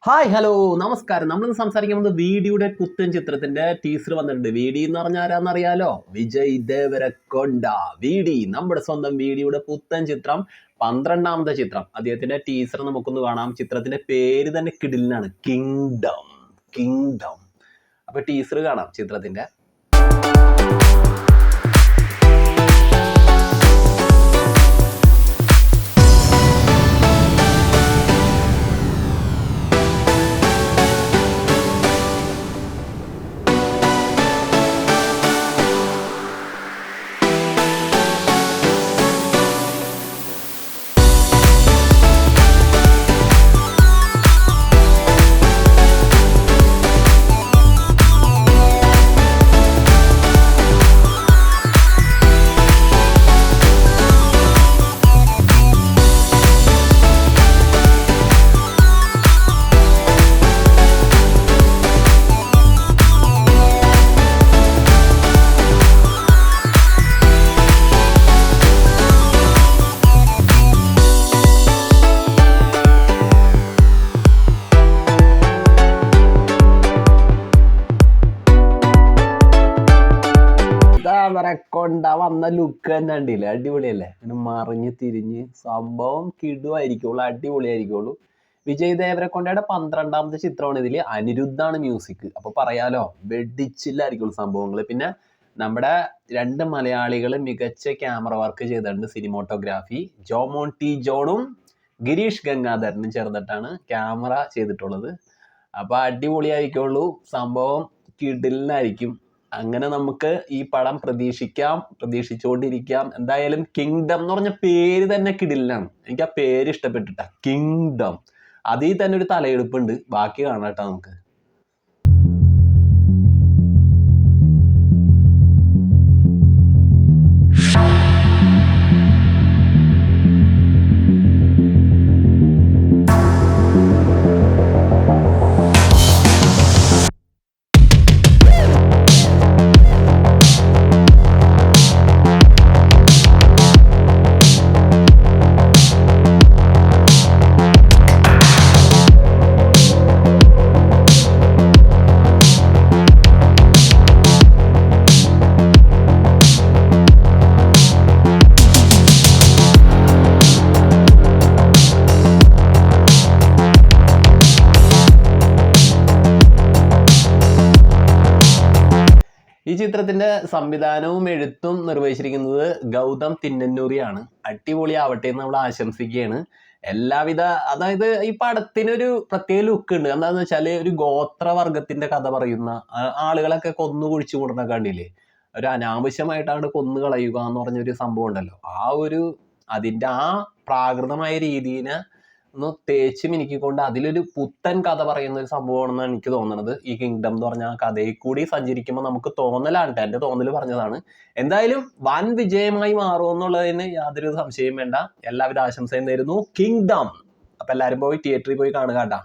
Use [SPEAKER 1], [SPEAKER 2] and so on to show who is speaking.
[SPEAKER 1] Hi hello നമസ്കാരം. നമ്മളിന്ന് സംസാരിക്കാൻ പോകുന്നത് വീഡിയുടെ പുത്തൻ ചിത്രത്തിന്റെ ടീസർ വന്നിട്ടുണ്ട്. വീഡി എന്ന് പറഞ്ഞാൽ ആരാന്നറിയാലോ? വിജയ് ദേവരക്കൊണ്ട. വീഡി, നമ്മുടെ സ്വന്തം വീഡിയുടെ പുത്തൻ ചിത്രം, 12ാമത്തെ ചിത്രം. അദ്ദേഹത്തിന്റെ ടീസർ നമുക്കൊന്ന് കാണാം. ചിത്രത്തിന്റെ പേര് തന്നെ കിടിലനാണ്, കിങ്ഡം. കിങ്ഡം. അപ്പൊ ടീസർ കാണാം ചിത്രത്തിന്റെ. കൊണ്ട വന്ന ലുക്ക് തന്നെ ഉണ്ടില്ലേ, അടിപൊളിയല്ലേ? അങ്ങനെ മറിഞ്ഞ് തിരിഞ്ഞ് സംഭവം കിടുവായിരിക്കുള്ളൂ, അടിപൊളിയായിരിക്കുള്ളൂ. വിജയ് ദേവരക്കൊണ്ടയുടെ 12ാമത്തെ ചിത്രമാണ് ഇതിൽ. അനിരുദ്ധാണ് മ്യൂസിക്. അപ്പൊ പറയാലോ, വെടിച്ചില്ലായിരിക്കുള്ളൂ സംഭവങ്ങൾ. പിന്നെ നമ്മുടെ 2 മലയാളികൾ മികച്ച ക്യാമറ വർക്ക് ചെയ്തിട്ടുണ്ട്. സിനിമോട്ടോഗ്രാഫി ജോമോൻ ടി ജോണും ഗിരീഷ് ഗംഗാധരനും ചേർന്നിട്ടാണ് ക്യാമറ ചെയ്തിട്ടുള്ളത്. അപ്പൊ അടിപൊളിയായിരിക്കുള്ളൂ സംഭവം, കിടിലനായിരിക്കും. അങ്ങനെ നമുക്ക് ഈ പടം പ്രതീക്ഷിച്ചുകൊണ്ടിരിക്കാം. എന്തായാലും കിങ്ഡം എന്ന് പറഞ്ഞ പേര് തന്നെ കിടിലനാണ്. എനിക്ക് ആ പേര് ഇഷ്ടപ്പെട്ടിട്ടാ, കിങ്ഡം. അതിൽ തന്നെ ഒരു തലയെടുപ്പുണ്ട്. ബാക്കി കാണാം കേട്ടോ നമുക്ക്. ഈ ചിത്രത്തിന്റെ സംവിധാനവും എഴുത്തും നിർവഹിച്ചിരിക്കുന്നത് ഗൗതം തിന്നന്നൂരിയാണ്. അടിപൊളിയാവട്ടെ എന്ന് നമ്മൾ ആശംസിക്കുകയാണ്. എല്ലാവിധ, അതായത് ഈ പടത്തിനൊരു പ്രത്യേക ലുക്ക് ഉണ്ട്. എന്താന്ന് വെച്ചാല് ഒരു ഗോത്രവർഗത്തിന്റെ കഥ പറയുന്ന, ആളുകളൊക്കെ കൊന്നു കുഴിച്ചു കൂടണ കണ്ടില്ലേ, ഒരു അനാവശ്യമായിട്ടാണ് കൊന്നു കളയുക എന്ന് പറഞ്ഞൊരു സംഭവം ഉണ്ടല്ലോ. അതിന്റെ പ്രാകൃതമായ രീതിനെ ഒന്ന് തേച്ച് മിനുക്കിക്കൊണ്ട് അതിലൊരു പുത്തൻ കഥ പറയുന്ന ഒരു സംഭവമാണെന്നാണ് എനിക്ക് തോന്നുന്നത്. ഈ കിങ്ഡം എന്ന് പറഞ്ഞ ആ കഥയിൽ കൂടി സഞ്ചരിക്കുമ്പോൾ നമുക്ക് തോന്നലാണ്, എൻ്റെ തോന്നൽ പറഞ്ഞതാണ്. എന്തായാലും വൻ വിജയമായി മാറുമെന്നുള്ളതിന് യാതൊരു സംശയവും വേണ്ട. എല്ലാവിധ ആശംസയും നേരുന്നു. കിങ്ഡം. അപ്പൊ എല്ലാവരും പോയി തിയേറ്ററിൽ പോയി കാണുക കേട്ടാ.